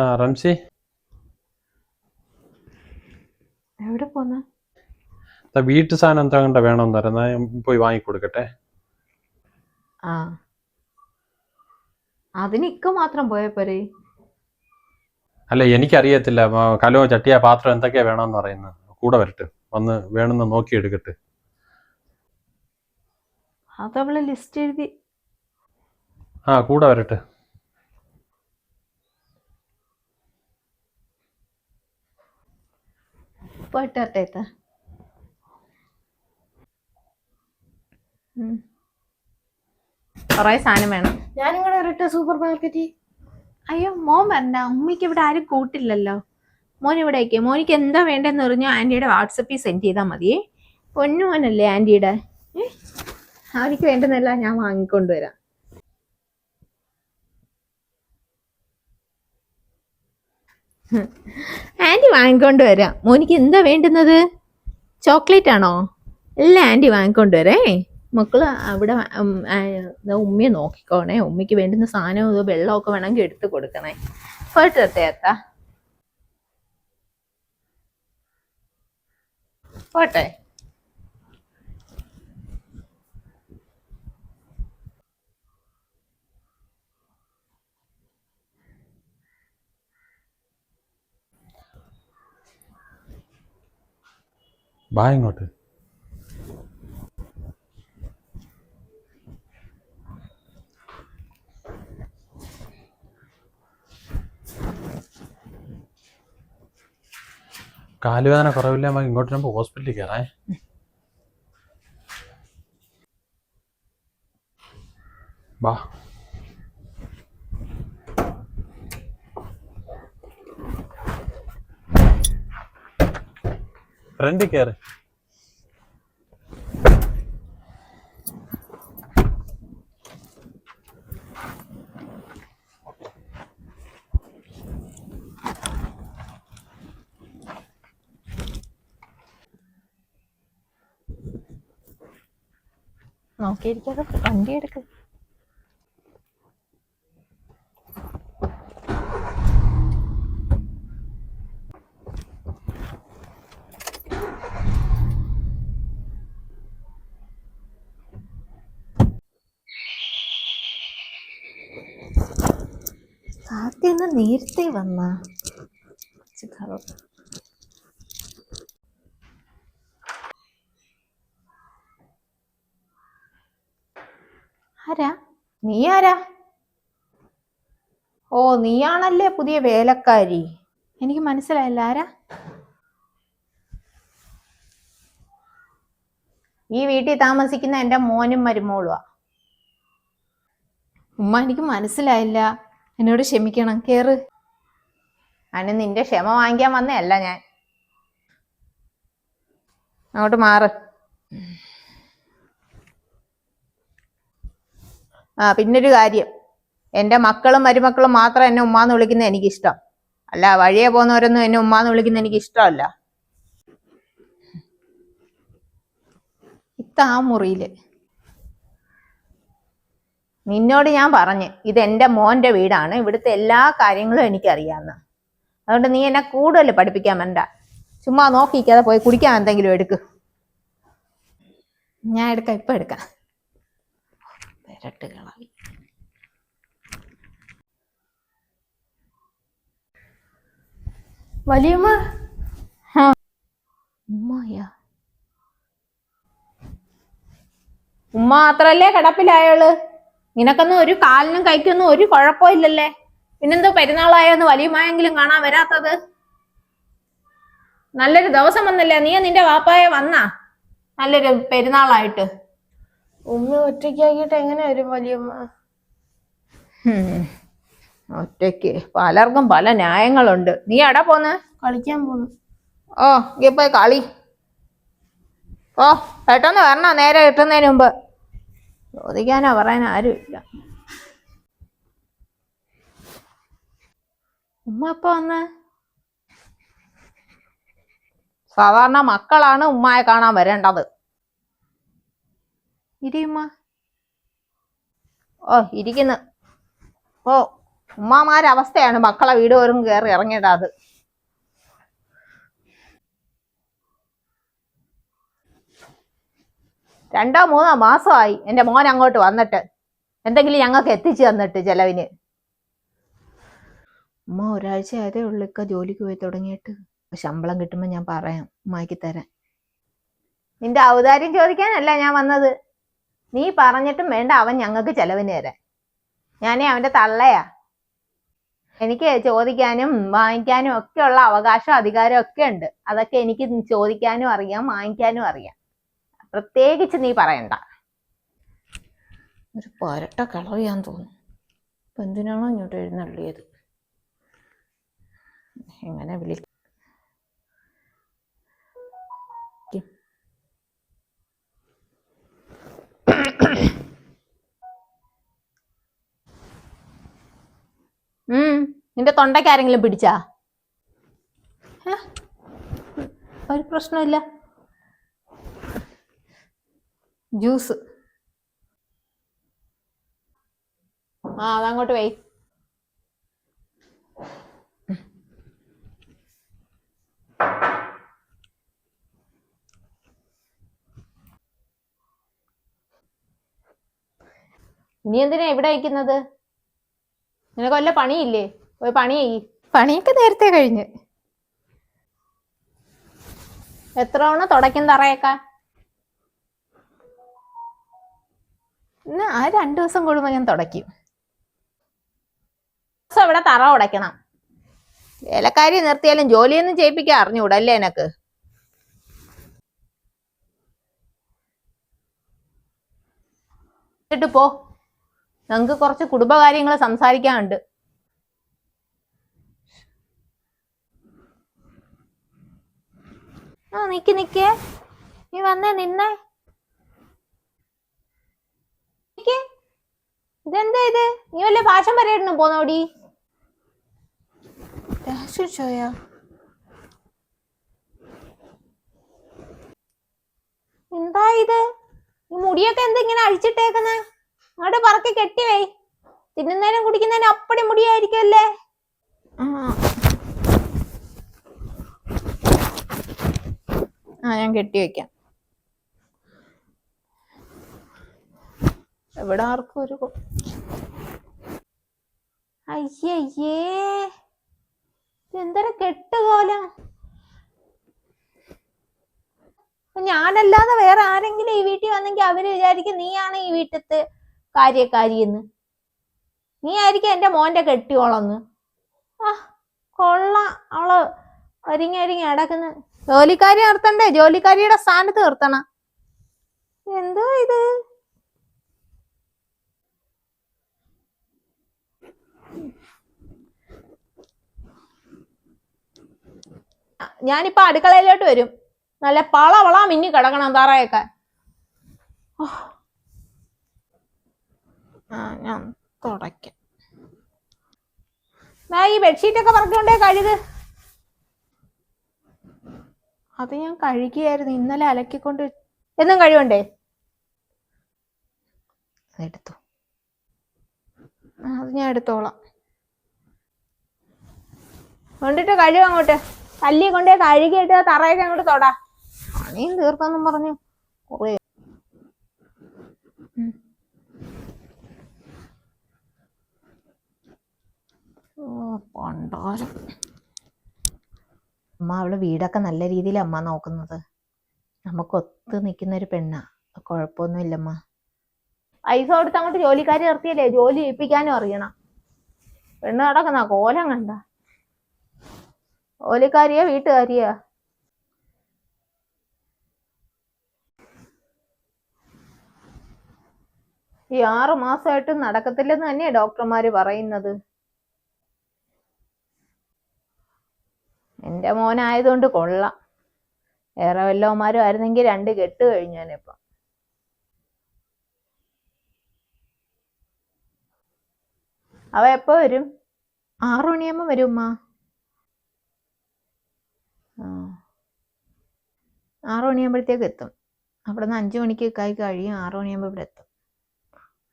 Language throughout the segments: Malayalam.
ആ റംസി, എവിടെ പോന്ന? വീട്ടു സാധനം എന്താ കണ്ട വേണമെന്ന് പറയുന്ന പോയി വാങ്ങിക്കൊടുക്കട്ടെ. ആ, അതിനിക്ക മാത്രം പോയ പോരെ? അല്ല, എനിക്കറിയത്തില്ല. കലോ ചട്ടിയ പാത്രം എന്തൊക്കെയാ വേണമെന്ന് പറയുന്നത്. കൂടെ വരട്ടെ, വന്ന് വേണമെന്ന് നോക്കി എടുക്കട്ടെ. അതവള് ലിസ്റ്റ് എഴുതി. ആ, കൂടെ വരട്ടെ. പോയിട്ടേത്ത. കൊറേ സാധനം വേണം. ഞാനിങ്ങനെ വരട്ടെ സൂപ്പർ മാർക്കറ്റിൽ. അയ്യോ, മോൻ വരണ്ട. ഉമ്മയ്ക്ക് ഇവിടെ ആരും കൂട്ടില്ലല്ലോ. മോൻ ഇവിടെ ആയിക്കേ. മോനിക്ക് എന്താ വേണ്ടെന്ന് പറഞ്ഞു ആന്റിയുടെ വാട്സപ്പിൽ സെൻഡ് ചെയ്താൽ മതിയേ. പൊന്നുമോനല്ലേ ആന്റിയുടെ. അവനിക്ക് വേണ്ടുന്നല്ല ഞാൻ വാങ്ങിക്കൊണ്ടുവരാം. ആന്റി വാങ്ങിക്കൊണ്ട് വരാം. മോനിക്ക് എന്താ വേണ്ടുന്നത്? ചോക്ലേറ്റ് ആണോ? എല്ലാം ആന്റി വാങ്ങിക്കൊണ്ടുവരേ. മക്കള് അവിടെ ഉമ്മയെ നോക്കിക്കോണേ. ഉമ്മയ്ക്ക് വേണ്ടുന്ന സാധനവും വെള്ളമൊക്കെ വേണമെങ്കിൽ എടുത്ത് കൊടുക്കണേ. പോയിട്ടെത്താ. പോട്ടെ. ബാ ഇങ്ങോട്ട്. കാലുവേദന കുറവില്ല, ഇങ്ങോട്ട് വരുമ്പോ ഹോസ്പിറ്റലിൽ കയറേ. ബാ. ഫ്രണ്ടിൽ കയറി. നോക്കിയിരിക്കാതെ വണ്ടി എടുക്ക്. ആദ്യം നേരത്തെ വന്ന ആരാ? നീ ആരാ? ഓ, നീയാണല്ലേ പുതിയ വേലക്കാരി. എനിക്ക് മനസ്സിലായില്ല. ആരാ? ഈ വീട്ടിൽ താമസിക്കുന്ന എന്റെ മോനും മരുമോളുവാ. ഉമ്മ, എനിക്ക് മനസ്സിലായില്ല. എന്നോട് ക്ഷമിക്കണം. കേറ്. അതിന് നിന്റെ ക്ഷമ വാങ്ങിക്കാൻ വന്നതല്ല ഞാൻ. അങ്ങോട്ട് മാറ്. പിന്നൊരു കാര്യം, എന്റെ മക്കളും മരുമക്കളും മാത്രം എന്നെ ഉമ്മാന്ന് വിളിക്കുന്ന എനിക്കിഷ്ടം. അല്ല, വഴിയെ പോകുന്നവരൊന്നും എന്നെ ഉമ്മാന്ന് വിളിക്കുന്ന എനിക്ക് ഇഷ്ടമല്ല. ഇത്ത ആ മുറിയില്. നിന്നോട് ഞാൻ പറഞ്ഞു, ഇതെന്റെ മോന്റെ വീടാണ്, ഇവിടുത്തെ എല്ലാ കാര്യങ്ങളും എനിക്കറിയാന്ന്. അതുകൊണ്ട് നീ എന്നെ കൂടുതൽ പഠിപ്പിക്കാൻ വേണ്ട. ചുമ്മാ നോക്കിക്കാതെ പോയി കുടിക്കാൻ എന്തെങ്കിലും എടുക്ക്. ഞാൻ എടുക്കാം, ഇപ്പൊ എടുക്കാം. പെരട്ടുകളായി. വലിയമ്മ. ഉമ്മയാ? ഉമ്മ മാത്രല്ലേ കിടപ്പിലായോള്. നിനക്കൊന്നും ഒരു കാലിനും കൈക്കൊന്നും ഒരു കുഴപ്പമില്ലല്ലേ. പിന്നെന്തോ പെരുന്നാളായെന്ന് വലിയമായെങ്കിലും കാണാൻ വരാത്തത്? നല്ലൊരു ദിവസം വന്നല്ലേ. നീ നിന്റെ വാപ്പായെ വന്നാ നല്ലൊരു പെരുന്നാളായിട്ട്? ഉമ്മ ഒറ്റയ്ക്കാക്കിയിട്ട് എങ്ങനെ വരും വലിയമ്മ? ഒറ്റയ്ക്ക് പലർക്കും പല ന്യായങ്ങളുണ്ട്. നീ എടാ പോന്ന്? കളിക്കാൻ പോന്നു. ഓ, ഇപ്പൊ കളി. ഓ, പെട്ടെന്ന് വരണോ, നേരെ കിട്ടുന്നതിന് മുമ്പ്. ചോദിക്കാനോ പറയാനോ ആരുമില്ല. ഉമ്മ എപ്പ വന്ന്? സാധാരണ മക്കളാണ് ഉമ്മയെ കാണാൻ വരേണ്ടത്. ഇരിയുമ്മ. ഓ, ഇരിക്കുന്നു. ഓ, ഉമ്മാമാരവസ്ഥയാണ് മക്കളെ വീട് വരും കയറി ഇറങ്ങിയിടാത്. രണ്ടോ മൂന്നോ മാസമായി എൻ്റെ മോൻ അങ്ങോട്ട് വന്നിട്ട്, എന്തെങ്കിലും ഞങ്ങൾക്ക് എത്തിച്ചു തന്നിട്ട് ചെലവിന്. ഉമ്മ ഒരാഴ്ച ആയതേ ഉള്ളിക്ക ജോലിക്ക് പോയി തുടങ്ങിയിട്ട്. ശമ്പളം കിട്ടുമ്പോൾ ഞാൻ പറയാം ഉമ്മാക്കി തരാൻ. നിന്റെ ഔദാര്യം ചോദിക്കാനല്ല ഞാൻ വന്നത്. നീ പറഞ്ഞിട്ടും വേണ്ട അവൻ ഞങ്ങൾക്ക് ചെലവിന് തരാൻ. ഞാനേ അവന്റെ തള്ളയാ. എനിക്ക് ചോദിക്കാനും വാങ്ങിക്കാനും ഒക്കെ ഉള്ള അവകാശം അധികാരം ഒക്കെ ഉണ്ട്. അതൊക്കെ എനിക്ക് ചോദിക്കാനും അറിയാം, വാങ്ങിക്കാനും അറിയാം. പ്രത്യേകിച്ച് നീ പറയണ്ട. ഒരു പരട്ട കളവിയാന്ന് തോന്നുന്നു. ഇപ്പൊ എന്തിനാണോ ഇങ്ങോട്ട് എഴുന്നള്ളിയത്? എങ്ങനെ വിളിക്കും? നിന്റെ തൊണ്ടയ്ക്ക് ആരെങ്കിലും പിടിച്ചാ? ഒരു പ്രശ്നമില്ല. ജ്യൂസ് അതങ്ങോട്ട് പോയി. നീ എന്തിനാ ഇവിടെ അയക്കുന്നത്? നിനക്ക് വല്ല പണിയില്ലേ? പോയി പണി ചെയ്യ്. പണിയൊക്കെ നേരത്തെ കഴിഞ്ഞ്. എത്ര തവണ തുടയ്ക്കും തറയൊക്കെ? ഇന്ന് ആ 2 ദിവസം കൂടുമ്പോ ഞാൻ തുടയ്ക്കും. ഇവിടെ തറ ഉടയ്ക്കണം. വേലക്കാരി നിർത്തിയാലും ജോലിയൊന്നും ചെയ്യിപ്പിക്കാൻ അറിഞ്ഞൂടല്ലേ എനക്ക്? പോ, ഞങ്ങക്ക് കുറച്ച് കുടുംബകാര്യങ്ങൾ സംസാരിക്കാനുണ്ട്. നിക്കേ, നീ വന്നേ, നിന്നേ. ഇതെന്താ ഇത്? നീ വല്ല ഫാഷൻ പരേഡിനും പോന്നോടി? എന്താ ഇത്? ഈ മുടിയൊക്കെ എന്താ ഇങ്ങനെ അഴിച്ചിട്ടേക്കുന്നേ? അങ്ങോട്ട് പറക്കി കെട്ടിവേ. തിന്നുന്നതിനും കുടിക്കുന്നതിനും അപ്പടി മുടിയായിരിക്കുമല്ലേ? ഞാൻ കെട്ടി വെക്കാം. എവിടെ ആർക്കും ഒരു അയ്യേ, എന്തൊരു കെട്ടുകോലം. ഞാനല്ലാതെ വേറെ ആരെങ്കിലും ഈ വീട്ടിൽ വന്നെങ്കിൽ അവര് വിചാരിക്കും നീയാണ് ഈ വീട്ടിലത്തെ കാര്യക്കാരിയെന്ന്. നീ ആയിരിക്കും എന്റെ മോന്റെ കെട്ടിയോളന്ന്. കൊള്ളാം, അവള് ഒരുങ്ങി അടക്കുന്ന. ജോലിക്കാരി നിർത്തണ്ടേ? ജോലിക്കാരിയുടെ സ്ഥാനത്ത് നിർത്തണം. എന്തോ ഇത്? ഞാനിപ്പോ അടുക്കളയിലോട്ട് വരും. നല്ല പളവള മിന്നി കിടക്കണം തറയൊക്കെ. ഞാൻ തുടയ്ക്കാം. ഈ ബെഡ്ഷീറ്റൊക്കെ പറക്കൊണ്ടേ കഴുക്. അത് ഞാൻ കഴുകിയായിരുന്നു, ഇന്നലെ അലക്കിക്കൊണ്ട്. എന്നും കഴുകണ്ടേ? എടുത്തു. അത് ഞാൻ എടുത്തോളാം. കൊണ്ടിട്ട് കഴുക അങ്ങോട്ട്. തല്ലി കൊണ്ടേ കഴുകിയിട്ട് തറയൊക്കെ അങ്ങോട്ട് തൊടാ. പണിയും തീർക്കാന്നും പറഞ്ഞു കുറേ. പണ്ടാരം. അമ്മ അവള് വീടൊക്കെ നല്ല രീതിയിൽ അമ്മ നോക്കുന്നത്. നമുക്ക് ഒത്ത് നിൽക്കുന്ന ഒരു പെണ്ണാ, കുഴപ്പമൊന്നുമില്ലമ്മ. പൈസ കൊടുത്ത് അങ്ങോട്ട് ജോലിക്കാരി നിർത്തിയല്ലേ, ജോലി ഏൽപ്പിക്കാനും അറിയണം. പെണ്ണ് നടക്കുന്ന കോലം കണ്ട. ജോലിക്കാരിയാ വീട്ടുകാരിയാ? ഈ 6 മാസമായിട്ട് നടക്കത്തില്ലെന്ന് തന്നെയാ ഡോക്ടർമാര് പറയുന്നത്. എന്റെ മോനായതുകൊണ്ട് കൊള്ളാം. വേറെ വല്ലവന്മാരും ആയിരുന്നെങ്കിൽ 2 കെട്ട് കഴിഞ്ഞാനിപ്പം. അവ എപ്പോ വരും? 6 മണിയാകുമ്പോ വരും ഉമ്മ. 6 മണിയാകുമ്പോഴത്തേക്ക് എത്തും. അവിടെ നിന്ന് 5 മണിക്ക് 6 മണിയാകുമ്പോ ഇവിടെ എത്തും.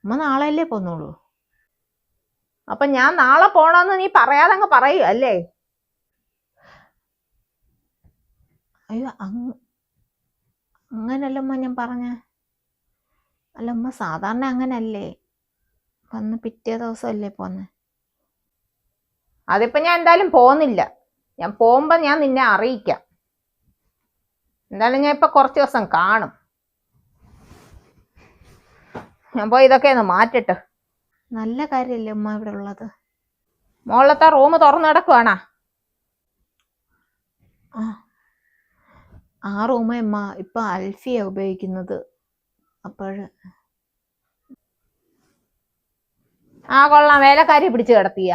ഉമ്മ നാളെയല്ലേ പോന്നുള്ളൂ? 6 മണിയാകുമ്പോഴത്തേക്ക് എത്തും. അവിടെ നിന്ന് 5 മണിക്ക് 6 മണിയാകുമ്പോഴത്തേക്ക് എത്തും. അവിടെ നിന്ന് 5 മണിക്ക് 6 മണിയാകുമ്പോഴത്തേക്ക് എത്തും. ഉമ്മ നാളെയല്ലേ പോന്നുള്ളൂ? 6 മണിയാകുമ്പോഴത്തേക്ക് എത്തും. അവിടെ നിന്ന് 5 മണിക്ക് 6 മണിയാകുമ്പോഴത്തേക്ക് എത്തും. ഉമ്മ നാളെയല്ലേ പോന്നുള്ളൂ? അപ്പൊ ഞാൻ നാളെ പോണോന്ന് നീ പറയാതെ അങ്ങ് പറയൂ അല്ലേ? അയ്യോ അങ്ങനല്ലമ്മ ഞാൻ പറഞ്ഞ. അല്ലമ്മ സാധാരണ അങ്ങനല്ലേ, വന്ന് പിറ്റേ ദിവസമല്ലേ പോന്നെ. അതിപ്പോ ഞാൻ എന്തായാലും പോന്നില്ല. ഞാൻ പോകുമ്പോ ഞാൻ നിന്നെ അറിയിക്കാം. എന്തായാലും ഞാൻ ഇപ്പൊ കുറച്ച് ദിവസം കാണും. ഞാൻ പോയി ഇതൊക്കെ ഒന്ന് മാറ്റിട്ട്. നല്ല കാര്യല്ലേ ഉമ്മ ഇവിടെ ഉള്ളത്. മുകളിലത്തെ റൂം തുറന്നു കിടക്കുവാണാ? ആ റൂമ അമ്മ ഇപ്പൊ അൽഫിയ ഉപയോഗിക്കുന്നത്. അപ്പോഴ് കൊള്ളാം, വേലക്കാരി പിടിച്ചു കിടത്തിയ.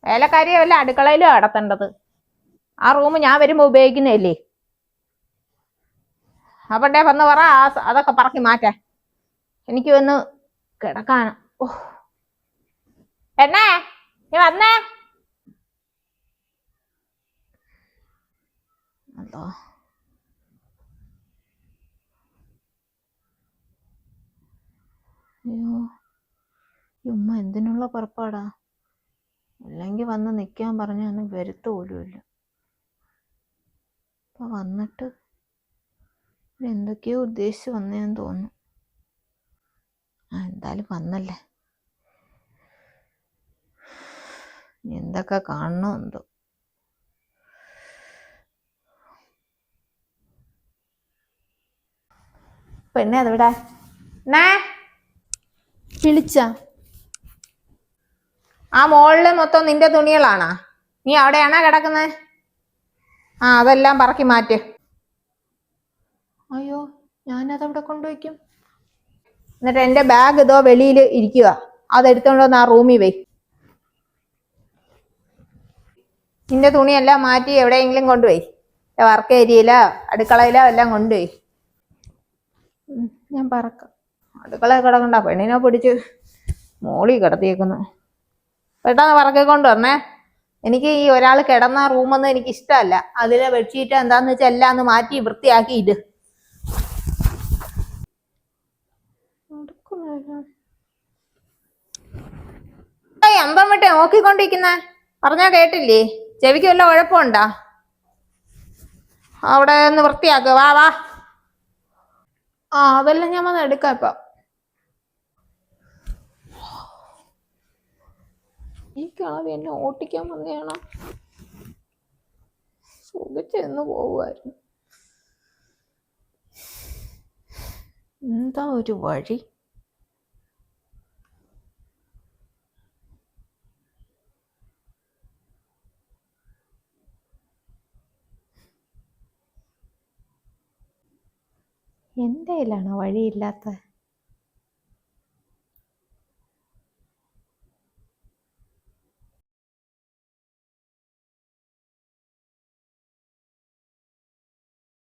വേലക്കാരിയെ വല്ല അടുക്കളയിലും കിടത്തേണ്ടത്. ആ റൂം ഞാൻ വരുമ്പോ ഉപയോഗിക്കുന്നതല്ലേ. അപ്പണ്ടേ വന്ന് പറ അതൊക്കെ പറക്കി മാറ്റാ. എനിക്ക് വന്ന് കിടക്കാണ്. പെണ്ണേ നീ വന്നേ. അതോ അയ്യോ, ഉമ്മ എന്തിനുള്ള പുറപ്പാടാ? അല്ലെങ്കിൽ വന്ന് നിൽക്കാൻ പറഞ്ഞൊന്നും വരുത്ത പോലുമില്ല. അപ്പൊ വന്നിട്ട് എന്തൊക്കെയോ ഉദ്ദേശിച്ച് വന്നേന്ന് തോന്നുന്നു. എന്തായാലും വന്നല്ലേ, എന്തൊക്കെ കാണണോ എന്തോ. പെണ്ണെ അതിവിടെ വിളിച്ച. ആ മോളില് മൊത്തം നിന്റെ തുണികളാണാ? നീ അവിടെയാണോ കിടക്കുന്നത്? അതെല്ലാം പറക്കി മാറ്റ്. അയ്യോ, ഞാനതവിടെ കൊണ്ടുവയ്ക്കും. എന്നിട്ട് എന്റെ ബാഗ് ഇതോ വെളിയിൽ ഇരിക്കുക, അതെടുത്തോണ്ട് വന്ന് ആ റൂമിൽ വേ. നിന്റെ തുണിയെല്ലാം മാറ്റി എവിടെയെങ്കിലും കൊണ്ടുപോയി, വർക്ക് ഏരിയയിലോ അടുക്കളയിലോ എല്ലാം കൊണ്ടുപോയി. ഞാൻ പറക്കാം. അടുക്കളയിൽ കിടക്കണ്ട, പെണ്ണിനെ പിടിച്ച് മോളിൽ കിടത്തിയേക്കുന്നു. പെട്ടെന്ന് പറക്കിക്കൊണ്ട് വരണേ. എനിക്ക് ഈ ഒരാൾ കിടന്ന റൂമൊന്നും എനിക്ക് ഇഷ്ടമല്ല. അതിലെ ബെഡ്ഷീറ്റ് എന്താന്ന് വെച്ചാൽ എല്ലാം ഒന്ന് മാറ്റി വൃത്തിയാക്കിയിട്ട്. അന്തം വിട്ടേ നോക്കിക്കൊണ്ടിരിക്കുന്നേ? പറഞ്ഞാ കേട്ടില്ലേ? ചെവിക്ക് വല്ല കുഴപ്പമുണ്ടാ? അവിടെ ഒന്ന് വൃത്തിയാക്കുക. വാ വാ. അതെല്ലാം ഞാൻ വന്ന് എടുക്കാം ഇപ്പൊ. ഈ കിളവി എന്നെ ഓട്ടിക്കാൻ വന്നെയാണോ? സുഖിച്ചെന്ന് പോവുമായിരുന്നു. എന്താ ഒരു വഴി? എൻ്റെ കയ്യിലാണോ വഴിയില്ലാത്ത?